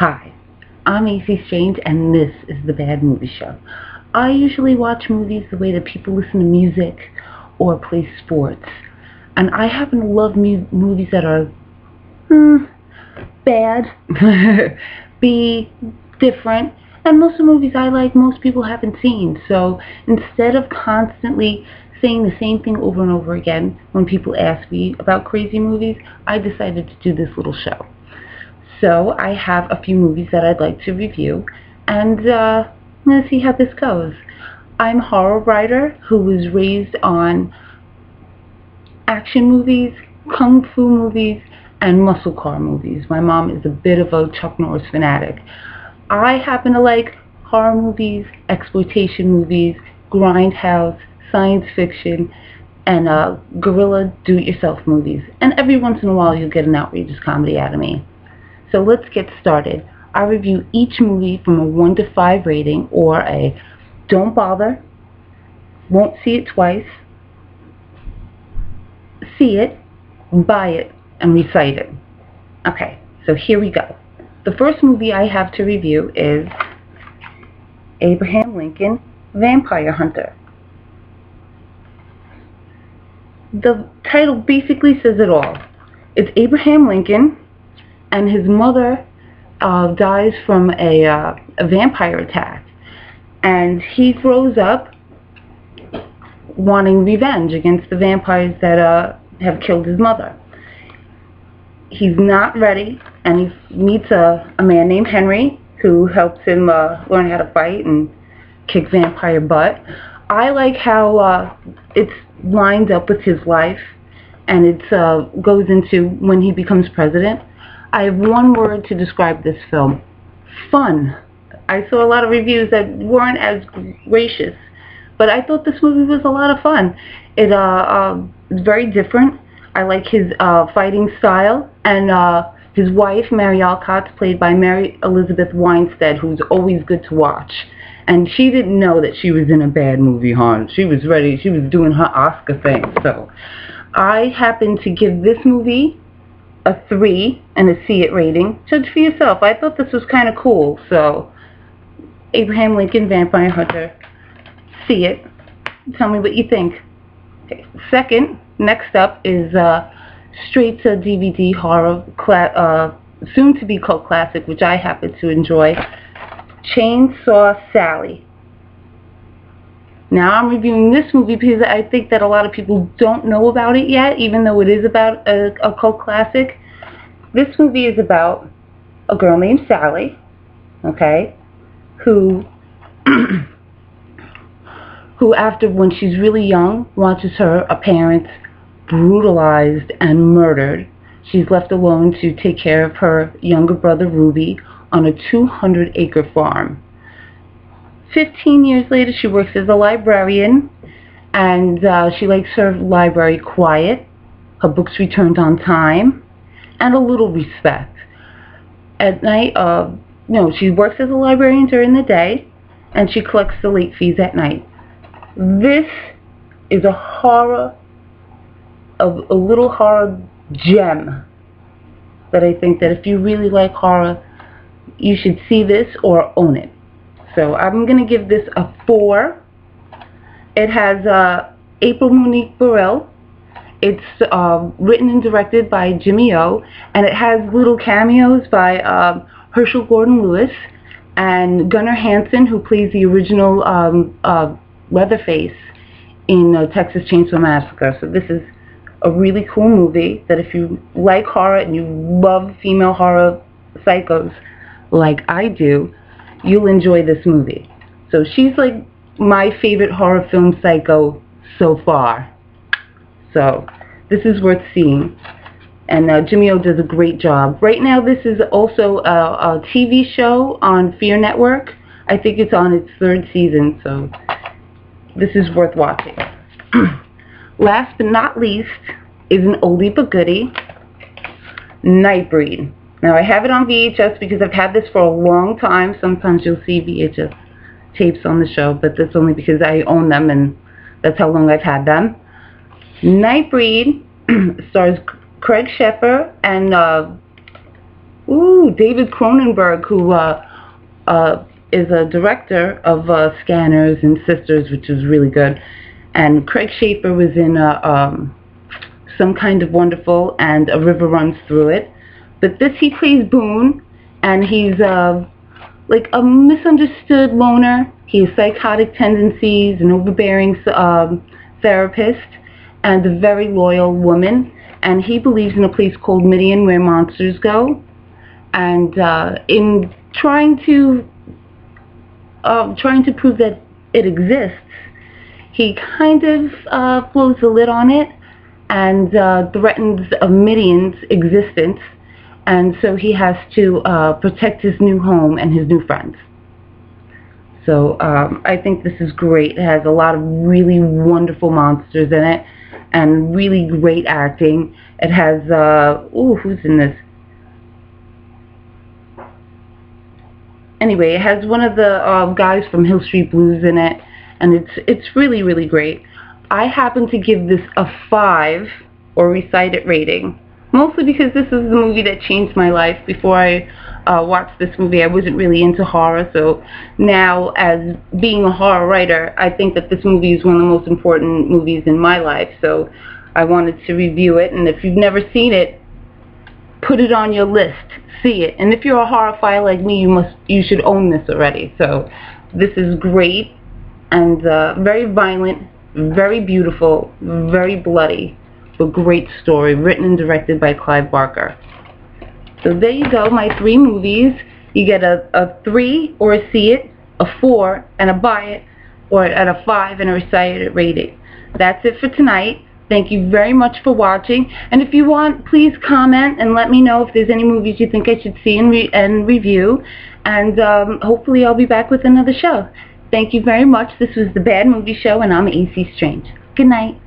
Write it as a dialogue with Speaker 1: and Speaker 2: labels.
Speaker 1: Hi, I'm AC Strange, and this is the Bad Movie Show. I usually watch movies the way that people listen to music or play sports, and I happen to love movies that are bad, be different, and most of the movies I like, most people haven't seen. So instead of constantly saying the same thing over and over again when people ask me about crazy movies, I decided to do this little show. So I have a few movies that I'd like to review, and I'm going to see how this goes. I'm a horror writer who was raised on action movies, kung fu movies, and muscle car movies. My mom is a bit of a Chuck Norris fanatic. I happen to like horror movies, exploitation movies, grindhouse, science fiction, and guerrilla do-it-yourself movies. And every once in a while you'll get an outrageous comedy out of me. So let's get started. I review each movie from a 1 to 5 rating, or a don't bother, won't see it twice, see it, buy it, and recite it. Okay, so here we go. The first movie I have to review is Abraham Lincoln, Vampire Hunter. The title basically says it all. It's Abraham Lincoln, and his mother dies from a vampire attack, and he grows up wanting revenge against the vampires that have killed his mother. He's not ready, and he meets a man named Henry who helps him learn how to fight and kick vampire butt. I like how it's lined up with his life, and it goes into when he becomes president. I have one word to describe this film: fun. I saw a lot of reviews that weren't as gracious, but I thought this movie was a lot of fun. It's very different. I like his fighting style, and his wife, Mary Alcott's played by Mary Elizabeth Winstead, who's always good to watch. And she didn't know that she was in a bad movie, hon. She was ready. She was doing her Oscar thing. So I happen to give this movie a 3 and a see it rating. Judge for yourself. I thought this was kind of cool. So Abraham Lincoln, Vampire Hunter, see it. Tell me what you think. Okay. Next up is straight to DVD horror, soon to be cult classic, which I happen to enjoy, Chainsaw Sally. Now I'm reviewing this movie because I think that a lot of people don't know about it yet, even though it is about a cult classic. This movie is about a girl named Sally, okay, who after, when she's really young, watches her parents brutalized and murdered. She's left alone to take care of her younger brother Ruby on a 200-acre farm. 15 years later, she works as a librarian, and she likes her library quiet, her books returned on time, and a little respect. At night, she works as a librarian during the day, and she collects the late fees at night. This is a little horror gem that I think that if you really like horror, you should see this or own it. So I'm going to give this a 4. It has April Monique Burrell. It's written and directed by Jimmy O, and it has little cameos by Herschel Gordon Lewis and Gunnar Hansen, who plays the original Leatherface in Texas Chainsaw Massacre. So this is a really cool movie that if you like horror and you love female horror psychos like I do, you'll enjoy this movie. So she's like my favorite horror film psycho so far. So this is worth seeing. And Jimmy O does a great job. Right now this is also a TV show on Fear Network. I think it's on its 3rd season, so this is worth watching. Last but not least is an oldie but goodie, Nightbreed. Now I have it on VHS because I've had this for a long time. Sometimes you'll see VHS tapes on the show, but that's only because I own them and that's how long I've had them. Nightbreed stars Craig Sheffer and David Cronenberg, who is a director of Scanners and Sisters, which is really good. And Craig Schaefer was in Some Kind of Wonderful and A River Runs Through It. But this, he plays Boone, and he's like a misunderstood loner. He has psychotic tendencies, an overbearing therapist, and a very loyal woman. And he believes in a place called Midian where monsters go. And in trying to prove that it exists, he kind of blows the lid on it and threatens a Midian's existence. And so he has to protect his new home and his new friends. So I think this is great. It has a lot of really wonderful monsters in it and really great acting. It has, who's in this? Anyway, it has one of the guys from Hill Street Blues in it, and it's really, really great. I happen to give this a 5 or recite it rating, mostly because this is the movie that changed my life. Before I watched this movie, I wasn't really into horror, so now, as being a horror writer, I think that this movie is one of the most important movies in my life, so I wanted to review it. And if you've never seen it, put it on your list, see it. And if you're a horrophile like me, you should own this already. So this is great, and very violent, very beautiful, very bloody, but great story, written and directed by Clive Barker. So there you go, my 3 movies. You get a 3 or a see it, a 4 and a buy it, or at a 5 and a recite it rating. That's it for tonight. Thank you very much for watching, and if you want, please comment and let me know if there's any movies you think I should see and review, and hopefully I'll be back with another show. Thank you very much. This was The Bad Movie Show, and I'm AC Strange. Good night.